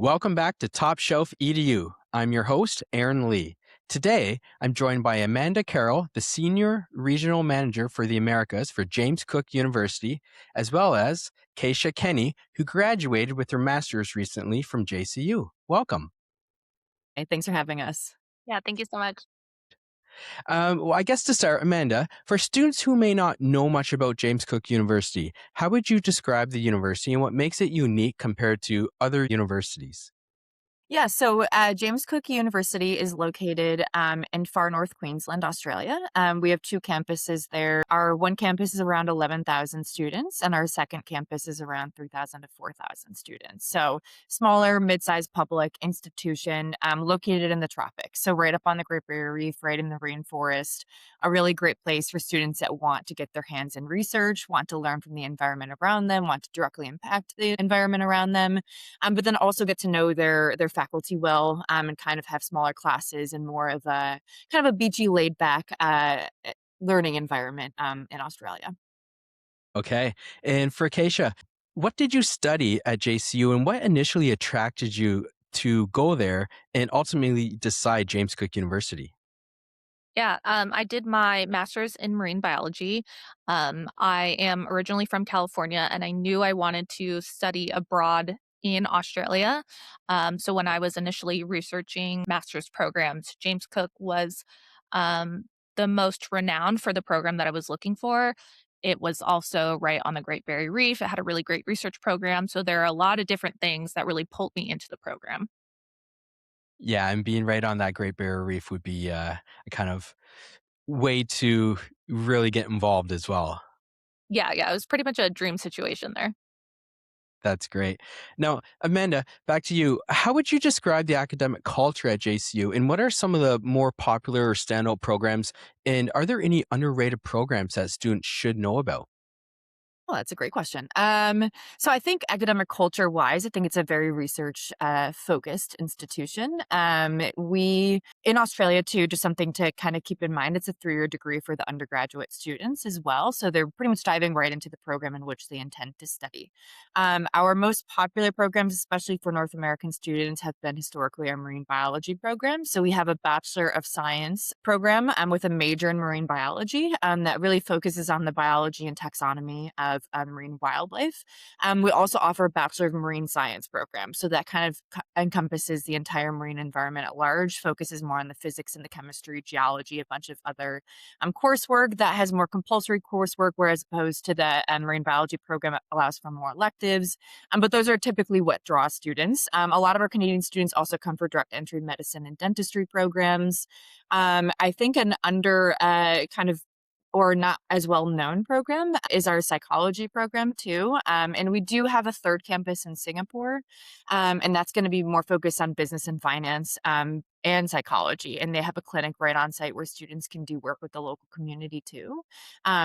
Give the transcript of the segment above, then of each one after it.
Welcome back to Top Shelf EDU. I'm your host, Aaron Lee. Today, I'm joined by Amanda Carroll, the Senior Regional Manager for the Americas for James Cook University, as well as Kaysha Kenney, who graduated with her master's recently from JCU. Welcome. Hey, thanks for having us. Yeah, thank you so much. Well, I guess to start, Amanda, for students who may not know much about James Cook University, how would you describe the university and what makes it unique compared to other universities? Yeah, so James Cook University is located in far north Queensland, Australia. We have two campuses there. Our one campus is around 11,000 students, and our second campus is around 3,000 to 4,000 students. So smaller, mid-sized public institution located in the tropics. So right up on the Great Barrier Reef, right in the rainforest, a really great place for students that want to get their hands in research, want to learn from the environment around them, want to directly impact the environment around them, but then also get to know their faculty well, and kind of have smaller classes and more of a kind of a beachy, laid back learning environment in Australia. Okay. And for Keisha, what did you study at JCU and what initially attracted you to go there and ultimately decide James Cook University? Yeah, I did my master's in marine biology. I am originally from California, and I knew I wanted to study abroad in Australia. So when I was initially researching master's programs, James Cook was um, the most renowned for the program that I was looking for. It was also right on the Great Barrier Reef. It had a really great research program. So there are a lot of different things that really pulled me into the program. Yeah, and being right on that Great Barrier Reef would be a kind of way to really get involved as well. Yeah, it was pretty much a dream situation there. That's great. Now, Amanda, back to you. How would you describe the academic culture at JCU, and what are some of the more popular or standout programs? And are there any underrated programs that students should know about? Oh, that's a great question. So I think academic culture wise, I think it's a very research focused institution. We in Australia too, just something to kind of keep in mind. It's a 3-year degree for the undergraduate students as well, so they're pretty much diving right into the program in which they intend to study. Our most popular programs, especially for North American students, have been historically our marine biology program. So we have a Bachelor of Science program with a major in marine biology that really focuses on the biology and taxonomy of marine wildlife. We also offer a Bachelor of Marine Science program. So that kind of encompasses the entire marine environment at large, focuses more on the physics and the chemistry, geology, a bunch of other coursework that has more compulsory coursework, whereas opposed to the marine biology program, it allows for more electives. But those are typically what draw students. A lot of our Canadian students also come for direct entry medicine and dentistry programs. I think an under kind of or not as well known program is our psychology program too. And we do have a third campus in Singapore, and that's going to be more focused on business and finance and psychology. And they have a clinic right on site where students can do work with the local community too,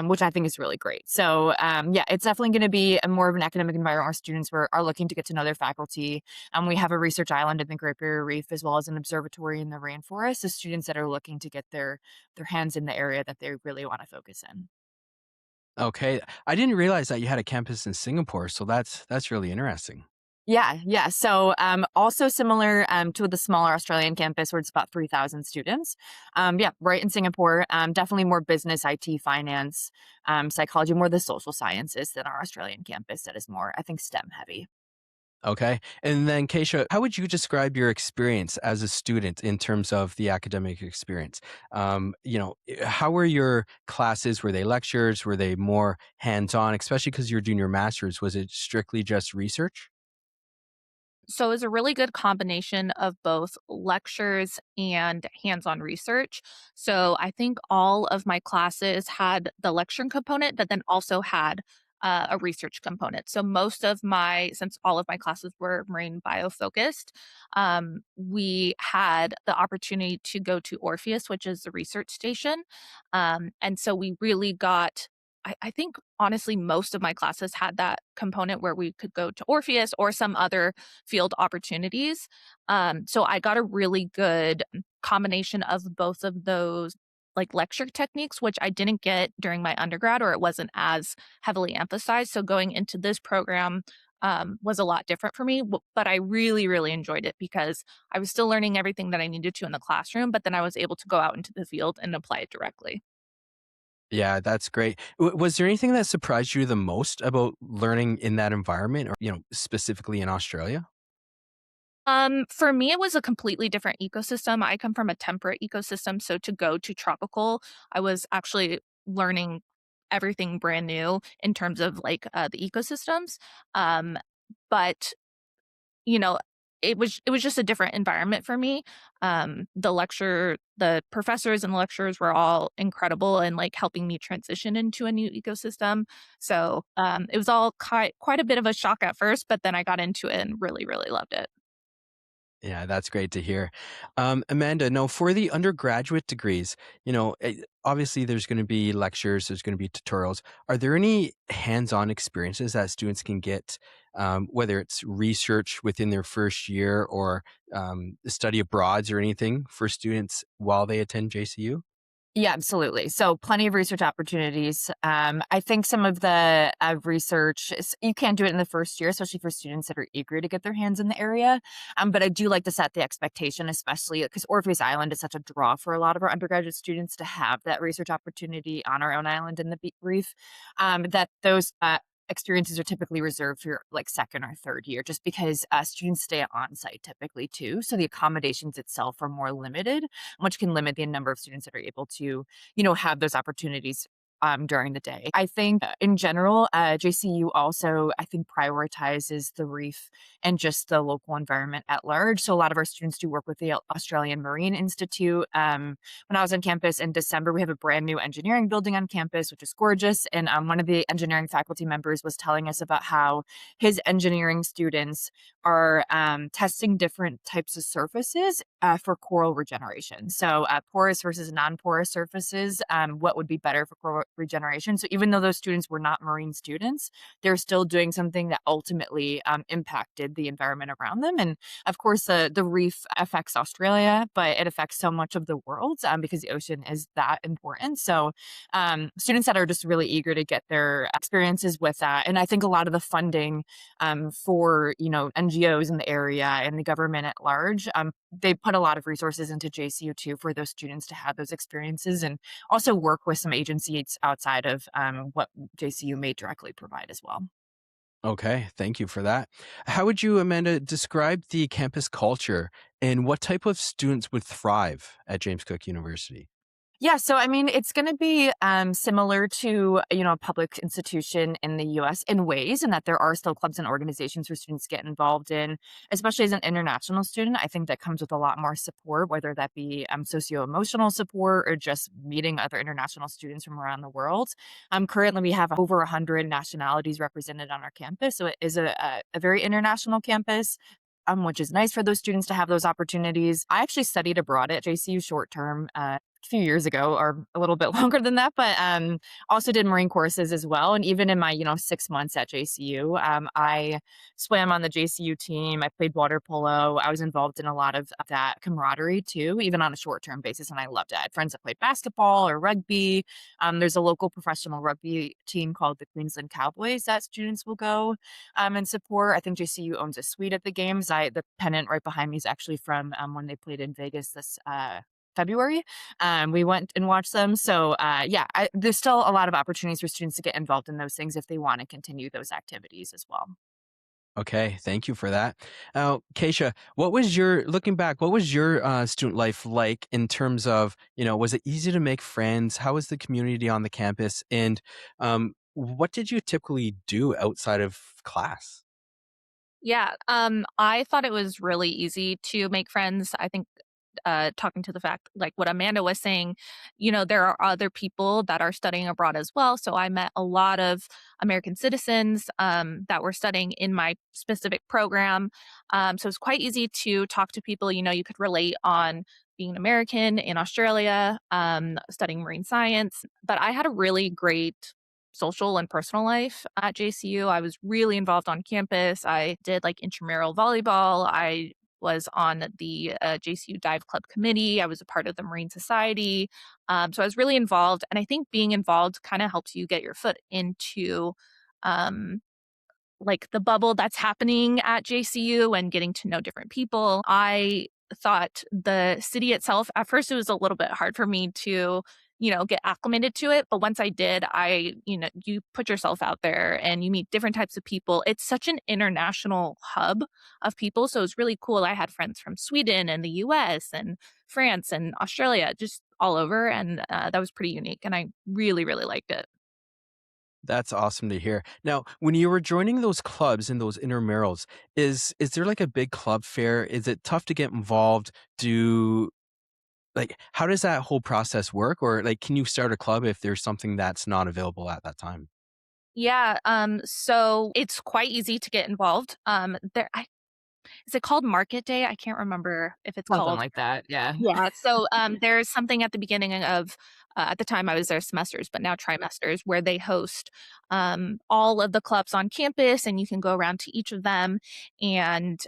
which I think is really great. So yeah, it's definitely going to be a more of an academic environment where students are looking to get to know their faculty. We have a research island in the Great Barrier Reef as well as an observatory in the rainforest. So students that are looking to get their hands in the area that they really want to focus in. Okay, I didn't realize that you had a campus in Singapore, so that's really interesting. Yeah. So, also similar to the smaller Australian campus where it's about 3,000 students. Yeah, right in Singapore. Definitely more business, IT, finance, psychology, more the social sciences than our Australian campus that is more, I think, STEM heavy. Okay. And then, Keisha, how would you describe your experience as a student in terms of the academic experience? How were your classes? Were they lectures? Were they more hands on, especially because you're doing your master's? Was it strictly just research? So it's a really good combination of both lectures and hands-on research. So I think all of my classes had the lecture component, but then also had a research component. So since all of my classes were marine bio focused, we had the opportunity to go to Orpheus, which is the research station. And so we really got I think honestly, most of my classes had that component where we could go to Orpheus or some other field opportunities. So I got a really good combination of both of those like lecture techniques, which I didn't get during my undergrad or it wasn't as heavily emphasized. So going into this program, was a lot different for me, but I really, really enjoyed it because I was still learning everything that I needed to in the classroom, but then I was able to go out into the field and apply it directly. Yeah, that's great. Was there anything that surprised you the most about learning in that environment or, specifically in Australia? For me, it was a completely different ecosystem. I come from a temperate ecosystem, so to go to tropical, I was actually learning everything brand new in terms of like the ecosystems. Um, but you know, it was just a different environment for me. The professors and the lecturers were all incredible and like helping me transition into a new ecosystem. So it was all quite a bit of a shock at first, but then I got into it and really, really loved it. Yeah, that's great to hear. Amanda, no, for the undergraduate degrees, obviously there's going to be lectures, there's going to be tutorials. Are there any hands-on experiences that students can get, whether it's research within their first year or study abroads or anything for students while they attend JCU? Yeah, absolutely. So plenty of research opportunities. I think some of the research you can't do it in the first year, especially for students that are eager to get their hands in the area. But I do like to set the expectation, especially because Orpheus Island is such a draw for a lot of our undergraduate students to have that research opportunity on our own island in the reef. That those experiences are typically reserved for like second or third year, just because students stay on site typically too. So the accommodations itself are more limited, which can limit the number of students that are able to, have those opportunities during the day. I think in general, JCU also, I think, prioritizes the reef and just the local environment at large. So a lot of our students do work with the Australian Marine Institute. When I was on campus in December, we have a brand new engineering building on campus, which is gorgeous. And one of the engineering faculty members was telling us about how his engineering students are testing different types of surfaces for coral regeneration. So, porous versus non porous surfaces, what would be better for coral regeneration? So, even though those students were not marine students, they're still doing something that ultimately impacted the environment around them. And of course, the reef affects Australia, but it affects so much of the world because the ocean is that important. So, students that are just really eager to get their experiences with that. And I think a lot of the funding for NGOs in the area and the government at large. They put a lot of resources into JCU too for those students to have those experiences and also work with some agencies outside of what JCU may directly provide as well. Okay, thank you for that. How would you, Amanda, describe the campus culture and what type of students would thrive at James Cook University? Yeah, so I mean, it's going to be similar to a public institution in the U.S. in ways, and that there are still clubs and organizations where students get involved in, especially as an international student. I think that comes with a lot more support, whether that be socio-emotional support or just meeting other international students from around the world. Currently, we have over 100 nationalities represented on our campus, so it is a very international campus. Which is nice for those students to have those opportunities. I actually studied abroad at JCU short term a few years ago, or a little bit longer than that, but also did marine courses as well. And even in my 6 months at JCU, I swam on the JCU team. I played water polo. I was involved in a lot of that camaraderie too, even on a short term basis, and I loved it. I had friends that played basketball or rugby. There's a local professional rugby team called the Queensland Cowboys that students will go and support. I think JCU owns a suite at the games. The pennant right behind me is actually from when they played in Vegas this February. We went and watched them. So yeah, there's still a lot of opportunities for students to get involved in those things if they want to continue those activities as well. Okay, thank you for that. Now, Kaysha, looking back, what was your student life like in terms of, was it easy to make friends? How was the community on the campus? And what did you typically do outside of class? Yeah, I thought it was really easy to make friends. I think talking to the fact, like what Amanda was saying, there are other people that are studying abroad as well. So I met a lot of American citizens that were studying in my specific program. So it's quite easy to talk to people. You could relate on being an American in Australia, studying marine science. But I had a really great social and personal life at JCU. I was really involved on campus. I did like intramural volleyball. I was on the JCU Dive Club committee. I was a part of the Marine Society. So I was really involved. And I think being involved kind of helps you get your foot into um, like the bubble that's happening at JCU and getting to know different people. I thought the city itself, at first, it was a little bit hard for me to, get acclimated to it. But once I did, you put yourself out there and you meet different types of people. It's such an international hub of people. So it's really cool. I had friends from Sweden and the US and France and Australia, just all over. And that was pretty unique. And I really, really liked it. That's awesome to hear. Now, when you were joining those clubs and those intramurals, is there like a big club fair? Is it tough to get involved? Do like how does that whole process work? Or like can you start a club if there's something that's not available at that time? Yeah, so it's quite easy to get involved. Is it called Market Day? I can't remember if it's Something called. like that. Yeah. Yeah, so, there's something at the beginning of at the time I was there semesters, but now trimesters, where they host, all of the clubs on campus, and you can go around to each of them, and,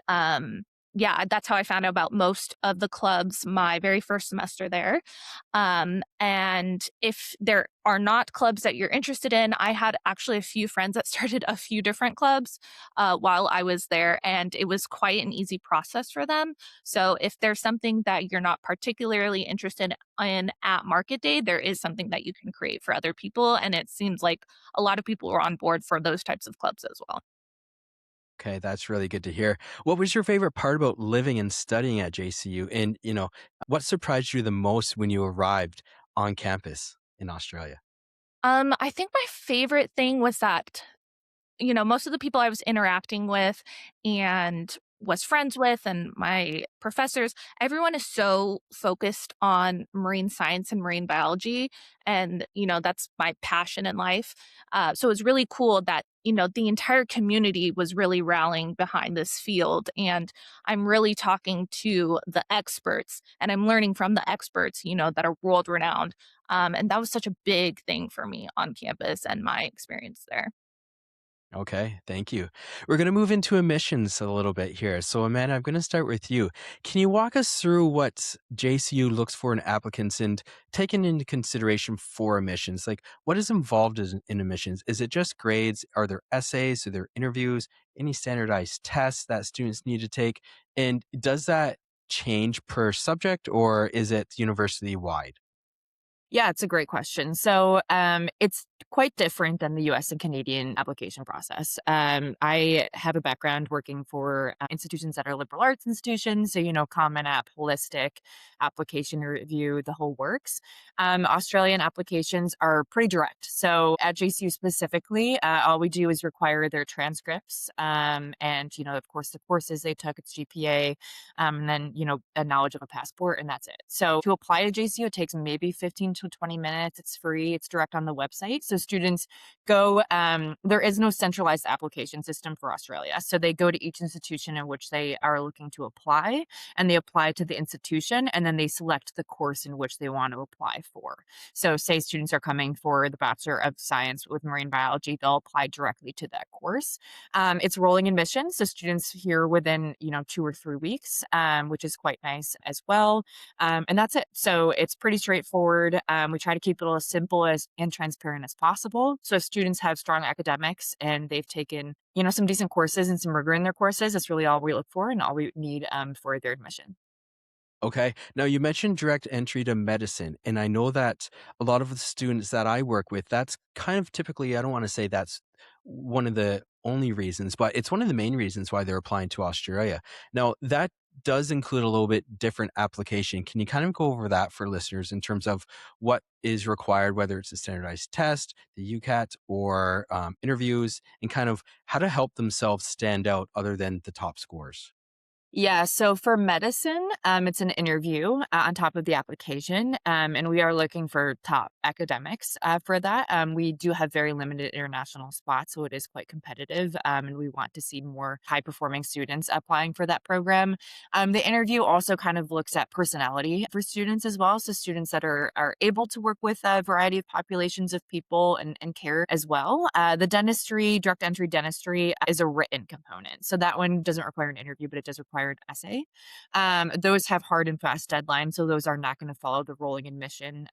yeah, that's how I found out about most of the clubs my very first semester there. And if there are not clubs that you're interested in, I had actually a few friends that started a few different clubs, while I was there, and it was quite an easy process for them. So if there's something that you're not particularly interested in at market day, there is something that you can create for other people. And it seems like a lot of people are on board for those types of clubs as well. Okay, that's really good to hear. What was your favorite part about living and studying at JCU? And, what surprised you the most when you arrived on campus in Australia? I think my favorite thing was that most of the people I was interacting with and was friends with and my professors, everyone is so focused on marine science and marine biology. And, that's my passion in life. So it's really cool that, the entire community was really rallying behind this field. And I'm really talking to the experts and I'm learning from the experts, that are world renowned. And that was such a big thing for me on campus and my experience there. Okay, thank you. We're going to move into emissions a little bit here. So, Amanda, I'm going to start with you. Can you walk us through what JCU looks for in applicants and taking into consideration for emissions? Like, what is involved in emissions? Is it just grades? Are there essays? Are there interviews? Any standardized tests that students need to take? And does that change per subject or is it university wide? Yeah, it's a great question. So, it's quite different than the US and Canadian application process. I have a background working for institutions that are liberal arts institutions. So, Common App, holistic application review, the whole works. Australian applications are pretty direct. So, at JCU specifically, all we do is require their transcripts and, of course, the courses they took, its GPA, and then, a knowledge of a passport, and that's it. So to apply to JCU, it takes maybe 15 to 20 minutes. It's free. It's direct on the website. So students go, there is no centralized application system for Australia. So they go to each institution in which they are looking to apply, and they apply to the institution, and then they select the course in which they want to apply for. So say students are coming for the Bachelor of Science with Marine Biology, they'll apply directly to that course. It's rolling admission, so students here within 2 or 3 weeks, which is quite nice as well. And that's it. So it's pretty straightforward. We try to keep it as simple as and transparent as possible. So if students have strong academics and they've taken some decent courses and some rigor in their courses, that's really all we look for and all we need for their admission. Okay. Now you mentioned direct entry to medicine, and I know that a lot of the students that I work with, that's kind of typically, I don't want to say that's one of the only reasons, but it's one of the main reasons why they're applying to Australia. Now, that does include a little bit different application. Can you kind of go over that for listeners in terms of what is required, whether it's a standardized test, the UCAT, or interviews, and kind of how to help themselves stand out other than the top scores? Yeah, so for medicine, it's an interview on top of the application, and we are looking for top academics for that. We do have very limited international spots, so it is quite competitive, and we want to see more high-performing students applying for that program. The interview also kind of looks at personality for students as well, so students that are able to work with a variety of populations of people and care as well. The dentistry, direct entry dentistry, is a written component, so that one doesn't require an interview, but it does require required essay. Those have hard and fast deadlines, so those are not going to follow the rolling admission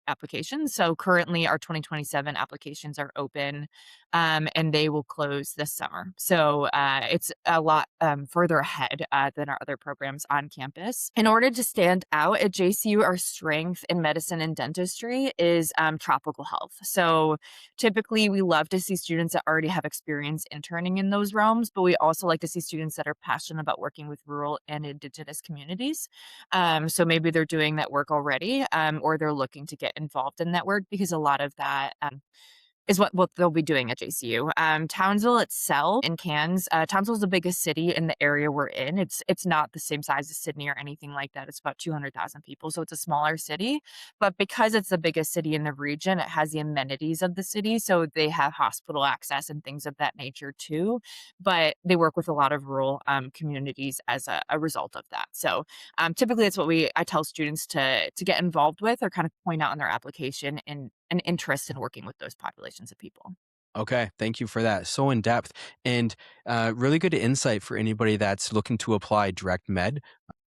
applications. So currently, our 2027 applications are open, and they will close this summer. So it's a lot further ahead than our other programs on campus. In order to stand out at JCU, our strength in medicine and dentistry is tropical health. So typically, we love to see students that already have experience interning in those realms, but we also like to see students that are passionate about working with rural and indigenous communities. So maybe they're doing that work already, or they're looking to get involved in that work because a lot of that is what they'll be doing at JCU. Townsville itself in Cairns, Townsville is the biggest city in the area we're in. It's not the same size as Sydney or anything like that. It's about 200,000 people, so it's a smaller city. But because it's the biggest city in the region, it has the amenities of the city, so they have hospital access and things of that nature too. But they work with a lot of rural communities as a result of that. So typically, that's what I tell students to get involved with or kind of point out in their application and an interest in working with those populations of people. Okay, thank you for that. So in depth and really good insight for anybody that's looking to apply direct med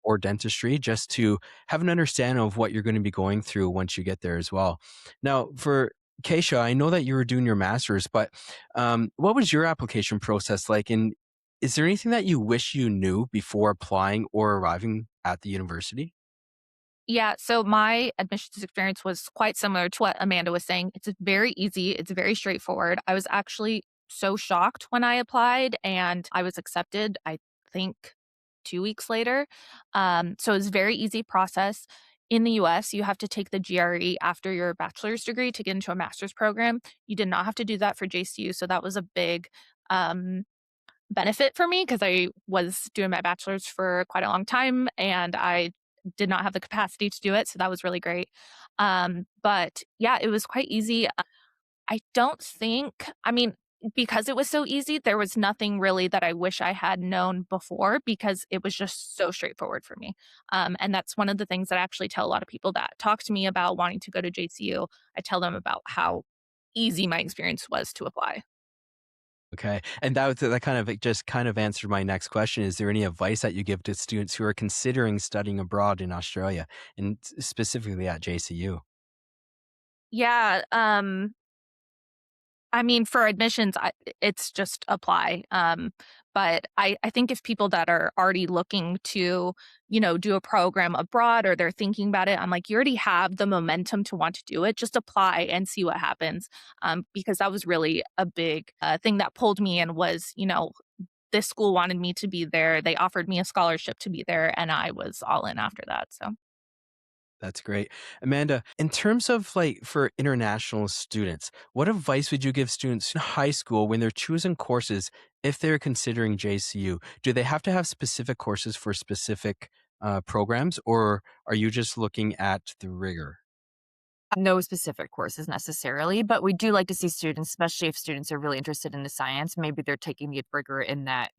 or dentistry, just to have an understanding of what you're going to be going through once you get there as well. Now, for Kaysha, I know that you were doing your master's, but what was your application process like? And is there anything that you wish you knew before applying or arriving at the university? Yeah, so my admissions experience was quite similar to what Amanda was saying. It's very easy, it's very straightforward. I was actually so shocked when I applied and I was accepted, I think 2 weeks later. So it's a very easy process. In the US, you have to take the GRE after your bachelor's degree to get into a master's program. You did not have to do that for JCU, so that was a big um, benefit for me because I was doing my bachelor's for quite a long time and I did not have the capacity to do it. So that was really great. But yeah, it was quite easy. I don't think, I mean, because it was so easy, there was nothing really that I wish I had known before because it was just so straightforward for me. And that's one of the things that I actually tell a lot of people that talk to me about wanting to go to JCU. I tell them about how easy my experience was to apply. Okay. And that kind of it just kind of answered my next question. Is there any advice that you give to students who are considering studying abroad in Australia and specifically at JCU? Yeah. I mean, for admissions, it's just apply. But I think if people that are already looking to, do a program abroad or they're thinking about it, I'm like, you already have the momentum to want to do it. Just apply and see what happens. Because that was really a big thing that pulled me in was, this school wanted me to be there. They offered me a scholarship to be there, and I was all in after that. So. That's great. Amanda, in terms of like for international students, what advice would you give students in high school when they're choosing courses if they're considering JCU? Do they have to have specific courses for specific programs, or are you just looking at the rigor? No specific courses necessarily, but we do like to see students, especially if students are really interested in the science, maybe they're taking the rigor in that,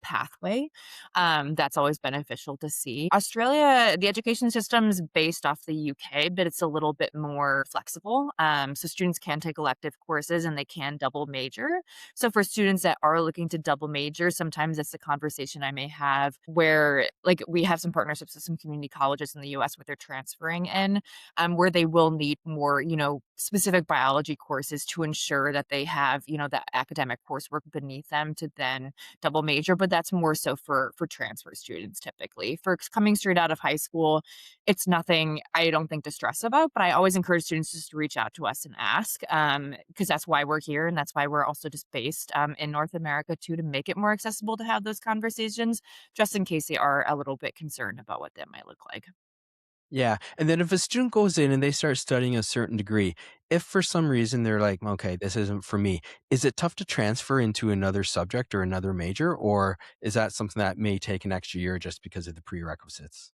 pathway. That's always beneficial to see. Australia, the education system is based off the UK, but it's a little bit more flexible. So students can take elective courses and they can double major. So for students that are looking to double major, sometimes it's a conversation I may have where like we have some partnerships with some community colleges in the US where they're transferring in where they will need more, specific biology courses to ensure that they have, that academic coursework beneath them to then double major. But that's more so for transfer students typically. For coming straight out of high school, it's nothing I don't think to stress about. But I always encourage students just to reach out to us and ask, because that's why we're here and that's why we're also just based in North America too, to make it more accessible to have those conversations, just in case they are a little bit concerned about what that might look like. Yeah. And then if a student goes in and they start studying a certain degree, if for some reason they're like, okay, this isn't for me, is it tough to transfer into another subject or another major? Or is that something that may take an extra year just because of the prerequisites?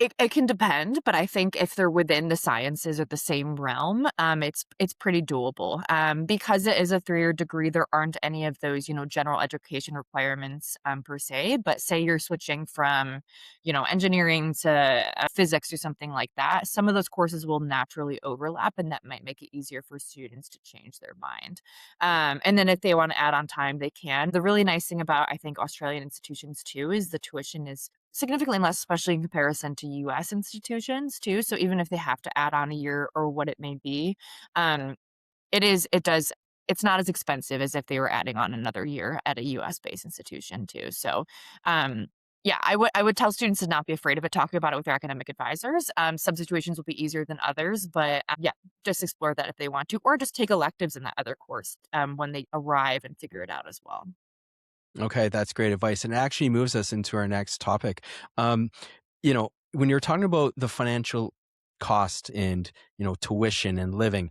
It can depend, but I think if they're within the sciences or the same realm, it's pretty doable. Because it is a 3-year degree, there aren't any of those, general education requirements, per se. But say you're switching from, engineering to physics or something like that, some of those courses will naturally overlap, and that might make it easier for students to change their mind. And then if they want to add on time, they can. The really nice thing about, I think, Australian institutions too is the tuition is significantly less, especially in comparison to US institutions too. So even if they have to add on a year or what it may be, um, it's not as expensive as if they were adding on another year at a US-based institution too. So, yeah, I would tell students to not be afraid of it, talking about it with their academic advisors. Some situations will be easier than others, but yeah, just explore that if they want to, or just take electives in that other course when they arrive and figure it out as well. Okay, that's great advice. And it actually moves us into our next topic. When you're talking about the financial cost and, tuition and living,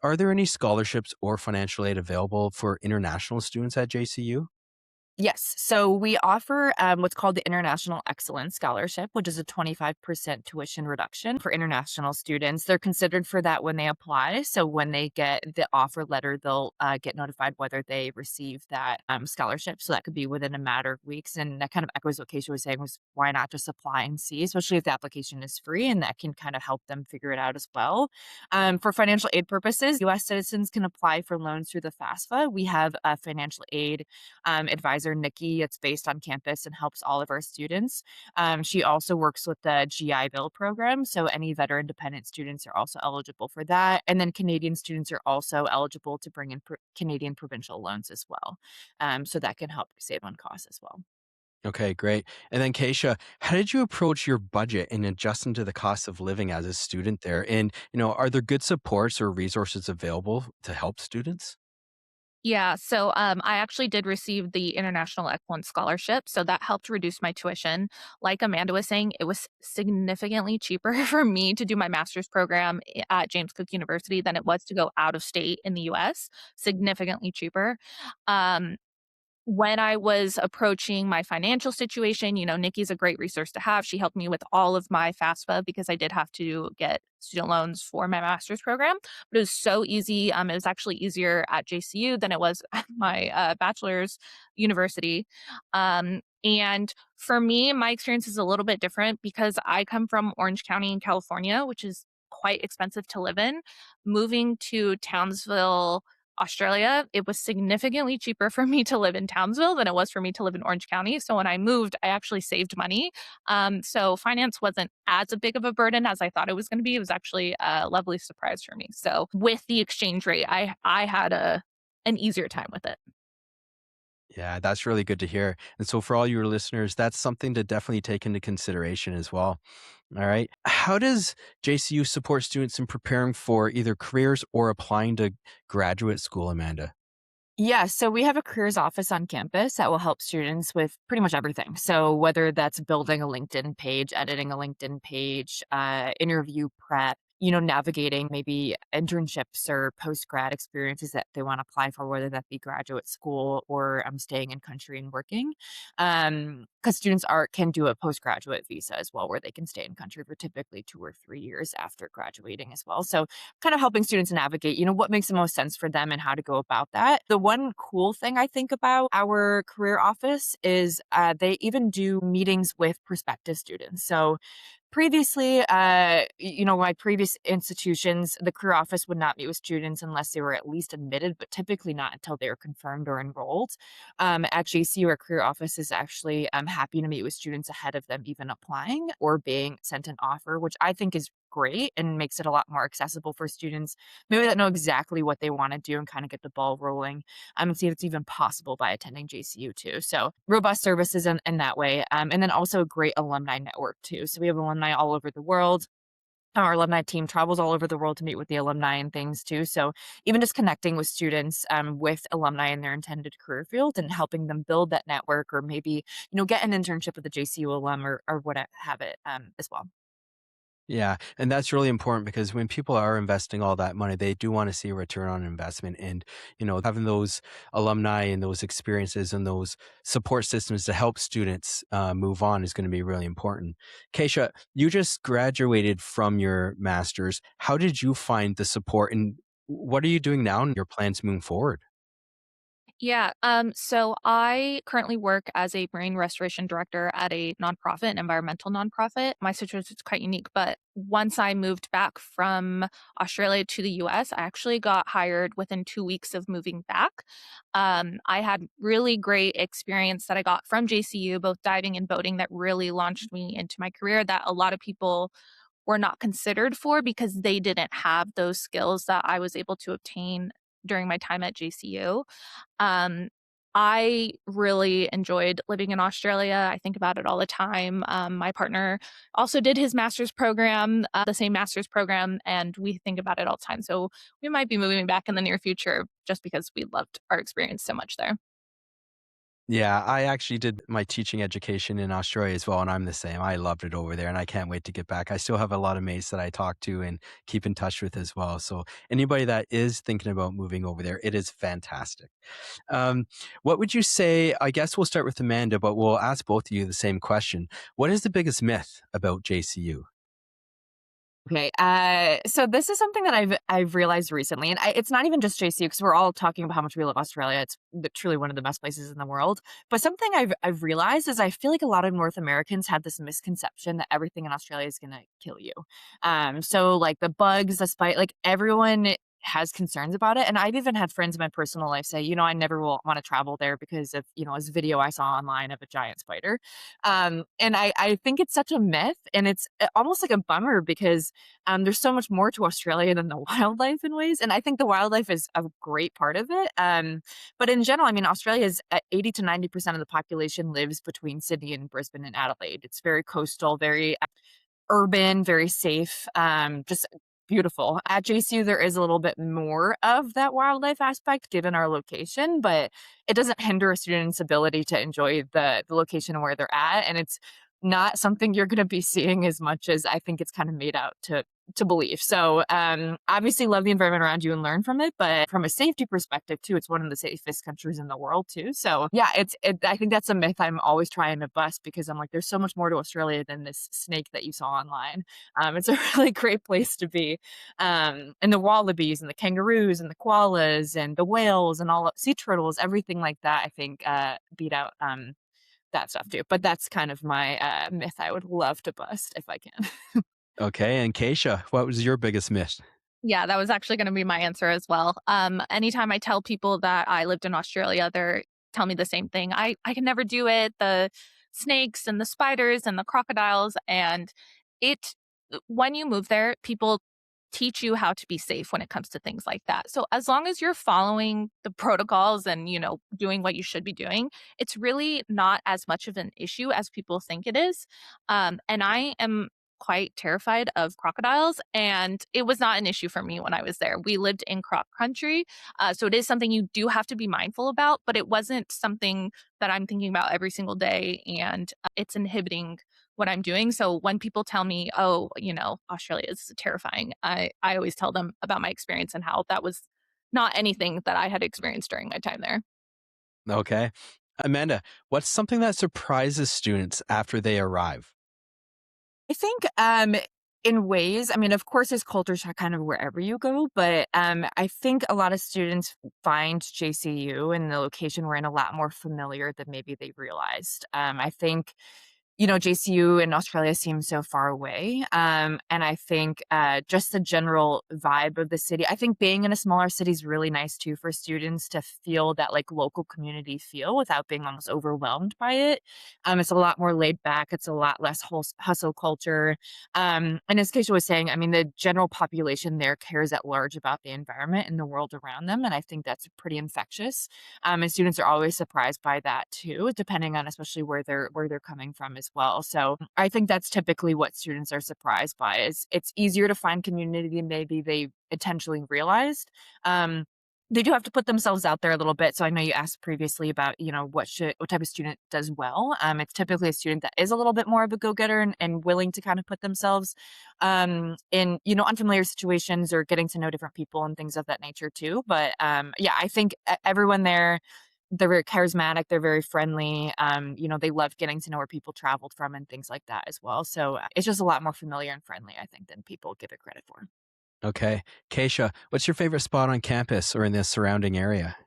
are there any scholarships or financial aid available for international students at JCU? Yes. So we offer what's called the International Excellence Scholarship, which is a 25% tuition reduction for international students. They're considered for that when they apply. So when they get the offer letter, they'll get notified whether they receive that scholarship. So that could be within a matter of weeks. And that kind of echoes what Kaysha was saying was why not just apply and see, especially if the application is free, and that can kind of help them figure it out as well. For financial aid purposes, U.S. citizens can apply for loans through the FAFSA. We have a financial aid advisor, Nikki. It's based on campus and helps all of our students. She also works with the GI Bill program. So any veteran dependent students are also eligible for that. And then Canadian students are also eligible to bring in Canadian provincial loans as well. So that can help save on costs as well. Okay, great. And then, Keisha, how did you approach your budget and adjusting to the cost of living as a student there? And, are there good supports or resources available to help students? Yeah, so I actually did receive the International Excellence Scholarship, so that helped reduce my tuition. Like Amanda was saying, it was significantly cheaper for me to do my master's program at James Cook University than it was to go out of state in the US, significantly cheaper. Um, when I was approaching my financial situation, Nikki's a great resource to have. She helped me with all of my FAFSA because I did have to get student loans for my master's program. But it was so easy. It was actually easier at JCU than it was at my bachelor's university. And for me, my experience is a little bit different because I come from Orange County in California, which is quite expensive to live in. Moving to Townsville, Australia, it was significantly cheaper for me to live in Townsville than it was for me to live in Orange County. So when I moved, I actually saved money. So finance wasn't as a big of a burden as I thought it was going to be. It was actually a lovely surprise for me. So with the exchange rate, I had an easier time with it. Yeah, that's really good to hear. And so, for all your listeners, that's something to definitely take into consideration as well. All right. How does JCU support students in preparing for either careers or applying to graduate school, Amanda? Yeah, so we have a careers office on campus that will help students with pretty much everything. So whether that's building a LinkedIn page, editing a LinkedIn page, interview prep, navigating maybe internships or post grad experiences that they want to apply for, whether that be graduate school or staying in country and working. Because students can do a postgraduate visa as well, where they can stay in country for typically 2 or 3 years after graduating as well. So kind of helping students navigate, what makes the most sense for them and how to go about that. The one cool thing I think about our career office is they even do meetings with prospective students. So previously, my previous institutions, the career office would not meet with students unless they were at least admitted, but typically not until they were confirmed or enrolled. At JCU, our career office is actually happy to meet with students ahead of them even applying or being sent an offer, which I think is great and makes it a lot more accessible for students maybe that know exactly what they want to do and kind of get the ball rolling and see if it's even possible by attending JCU too. So robust services in that way. And then also a great alumni network too. So we have alumni all over the world. Our alumni team travels all over the world to meet with the alumni and things too. So even just connecting with students with alumni in their intended career field and helping them build that network or maybe, get an internship with a JCU alum or what have it as well. Yeah, and that's really important because when people are investing all that money, they do want to see a return on investment. And, having those alumni and those experiences and those support systems to help students move on is going to be really important. Kaysha, you just graduated from your master's. How did you find the support and what are you doing now in your plans moving forward? Yeah, so I currently work as a marine restoration director at a nonprofit, an environmental nonprofit. My situation is quite unique, but once I moved back from Australia to the US, I actually got hired within 2 weeks of moving back. I had really great experience that I got from JCU, both diving and boating, that really launched me into my career that a lot of people were not considered for because they didn't have those skills that I was able to obtain during my time at JCU. Um, I really enjoyed living in Australia. I think about it all the time. My partner also did his master's program, the same master's program, and we think about it all the time. So we might be moving back in the near future just because we loved our experience so much there. Yeah, I actually did my teaching education in Australia as well, and I'm the same. I loved it over there, and I can't wait to get back. I still have a lot of mates that I talk to and keep in touch with as well. So anybody that is thinking about moving over there, it is fantastic. Um, what would you say? I guess we'll start with Amanda, but we'll ask both of you the same question. What is the biggest myth about JCU? Okay. So this is something that I've realized recently, and it's not even just JCU because we're all talking about how much we love Australia. It's truly one of the best places in the world. But something I've realized is I feel like a lot of North Americans had this misconception that everything in Australia is gonna kill you. So like the bugs, the spite, like everyone has concerns about it. And I've even had friends in my personal life say, I never will want to travel there because of, this video I saw online of a giant spider. And I think it's such a myth and it's almost like a bummer because there's so much more to Australia than the wildlife in ways, and I think the wildlife is a great part of it. But in general, I mean, Australia is 80 to 90% of the population lives between Sydney and Brisbane and Adelaide. It's very coastal, very urban, very safe, just beautiful. At JCU, there is a little bit more of that wildlife aspect given our location, but it doesn't hinder a student's ability to enjoy the location where they're at. And it's not something you're going to be seeing as much as I think it's kind of made out to believe. So obviously love the environment around you and learn from it, but from a safety perspective too, it's one of the safest countries in the world too. So yeah, I think that's a myth I'm always trying to bust because I'm like, there's so much more to Australia than this snake that you saw online. It's a really great place to be. And the wallabies and the kangaroos and the koalas and the whales and all sea turtles, everything like that, I think beat out that stuff too. But that's kind of my myth I would love to bust if I can. Okay, and Kaysha, what was your biggest myth? Yeah, that was actually gonna be my answer as well. Anytime I tell people that I lived in Australia, they tell me the same thing. I can never do it. The snakes and the spiders and the crocodiles and it when you move there, people teach you how to be safe when it comes to things like that. So as long as you're following the protocols and, doing what you should be doing, it's really not as much of an issue as people think it is. And I am quite terrified of crocodiles, and it was not an issue for me when I was there. We lived in croc country, so it is something you do have to be mindful about, but it wasn't something that I'm thinking about every single day, and it's inhibiting what I'm doing. So when people tell me, "Oh, Australia is terrifying," I always tell them about my experience and how that was not anything that I had experienced during my time there. Okay. Amanda, what's something that surprises students after they arrive? I think, in ways, I mean, of course, there's culture shock kind of wherever you go, but I think a lot of students find JCU and the location we're in a lot more familiar than maybe they realized. I think JCU in Australia seems so far away. And I think just the general vibe of the city, I think being in a smaller city is really nice too for students to feel that like local community feel without being almost overwhelmed by it. It's a lot more laid back. It's a lot less hustle culture. And as Keisha was saying, I mean, the general population there cares at large about the environment and the world around them. And I think that's pretty infectious. And students are always surprised by that too, depending on especially where they're coming from as well. So I think that's typically what students are surprised by is it's easier to find community than maybe they intentionally realized. Um, They do have to put themselves out there a little bit. So I know you asked previously about, what type of student does well. It's typically a student that is a little bit more of a go-getter and willing to kind of put themselves in, unfamiliar situations or getting to know different people and things of that nature too. But yeah, I think everyone there, they're very charismatic, they're very friendly. They love getting to know where people traveled from and things like that as well. So it's just a lot more familiar and friendly, I think, than people give it credit for. Okay. Kaysha, what's your favorite spot on campus or in the surrounding area?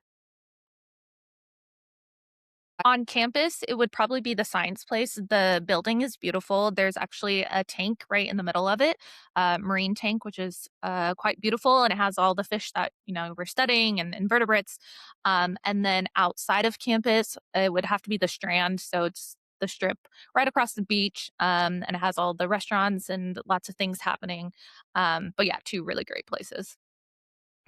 On campus, it would probably be the science place. The building is beautiful. There's actually a tank right in the middle of it, a marine tank, which is quite beautiful, and it has all the fish that we're studying and invertebrates. And then outside of campus, it would have to be the Strand, so it's the strip right across the beach, and it has all the restaurants and lots of things happening. But yeah, two really great places.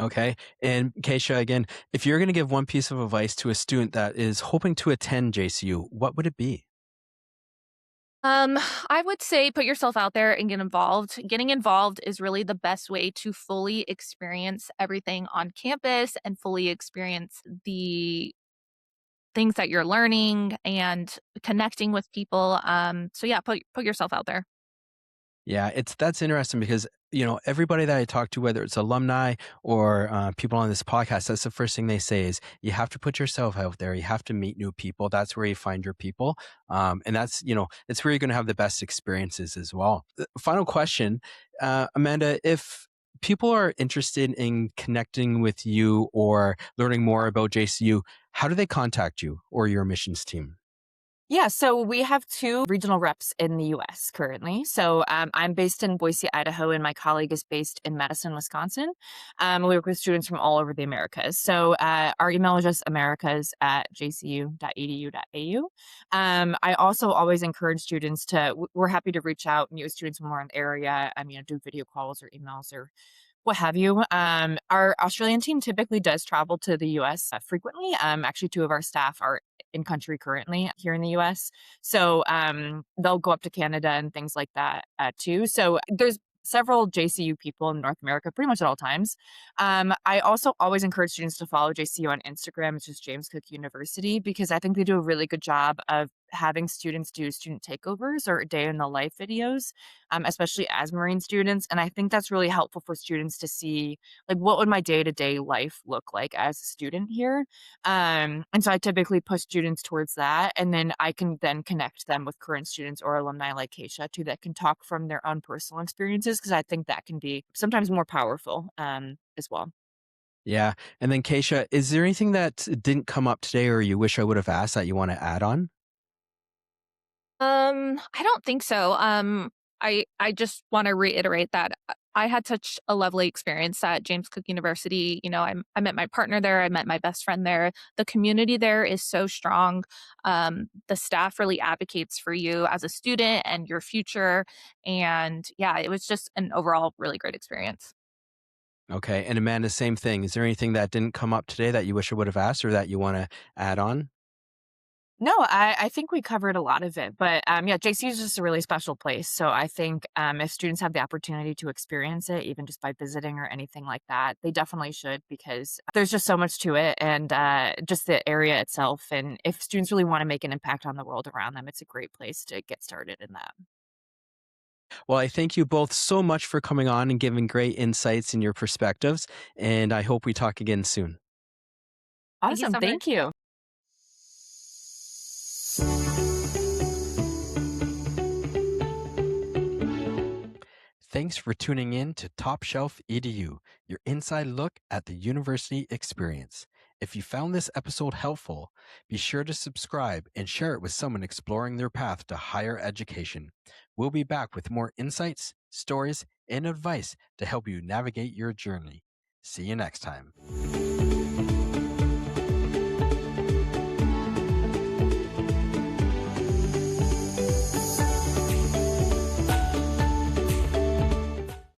Okay. And Kaysha, again, if you're going to give one piece of advice to a student that is hoping to attend JCU, what would it be? Um, I would say put yourself out there and get involved. Getting involved is really the best way to fully experience everything on campus and fully experience the things that you're learning and connecting with people. So yeah, put yourself out there. Yeah, that's interesting because everybody that I talk to, whether it's alumni or people on this podcast, that's the first thing they say is you have to put yourself out there. You have to meet new people. That's where you find your people, and it's where you're going to have the best experiences as well. Final question, Amanda, if people are interested in connecting with you or learning more about JCU, how do they contact you or your admissions team? Yeah, so we have two regional reps in the US currently. So I'm based in Boise, Idaho, and my colleague is based in Madison, Wisconsin. We work with students from all over the Americas. So our email is just americas@jcu.edu.au. I also always encourage students we're happy to reach out and meet with students when we're in the area, do video calls or emails or what have you. Our Australian team typically does travel to the US frequently. Actually, two of our staff are in country currently here in the US. So they'll go up to Canada and things like that too. So there's several JCU people in North America pretty much at all times. I also always encourage students to follow JCU on Instagram, which is James Cook University, because I think they do a really good job of having students do student takeovers or day in the life videos, especially as Marine students. And I think that's really helpful for students to see, like, what would my day to day life look like as a student here? And so I typically push students towards that. And then I can then connect them with current students or alumni like Kaysha too that can talk from their own personal experiences, because I think that can be sometimes more powerful as well. Yeah. And then Kaysha, is there anything that didn't come up today or you wish I would have asked that you want to add on? I don't think so. I just want to reiterate that I had such a lovely experience at James Cook University. I met my partner there. I met my best friend there. The community there is so strong. The staff really advocates for you as a student and your future. And yeah, it was just an overall really great experience. Okay. And Amanda, same thing. Is there anything that didn't come up today that you wish I would have asked or that you want to add on? No, I think we covered a lot of it, but yeah, JC is just a really special place. So I think if students have the opportunity to experience it, even just by visiting or anything like that, they definitely should, because there's just so much to it, and just the area itself. And if students really want to make an impact on the world around them, it's a great place to get started in that. Well, I thank you both so much for coming on and giving great insights and your perspectives. And I hope we talk again soon. Thank you Awesome, so much. thank you. Thanks for tuning in to Top Shelf EDU, your inside look at the university experience. If you found this episode helpful, be sure to subscribe and share it with someone exploring their path to higher education. We'll be back with more insights, stories, and advice to help you navigate your journey. See you next time.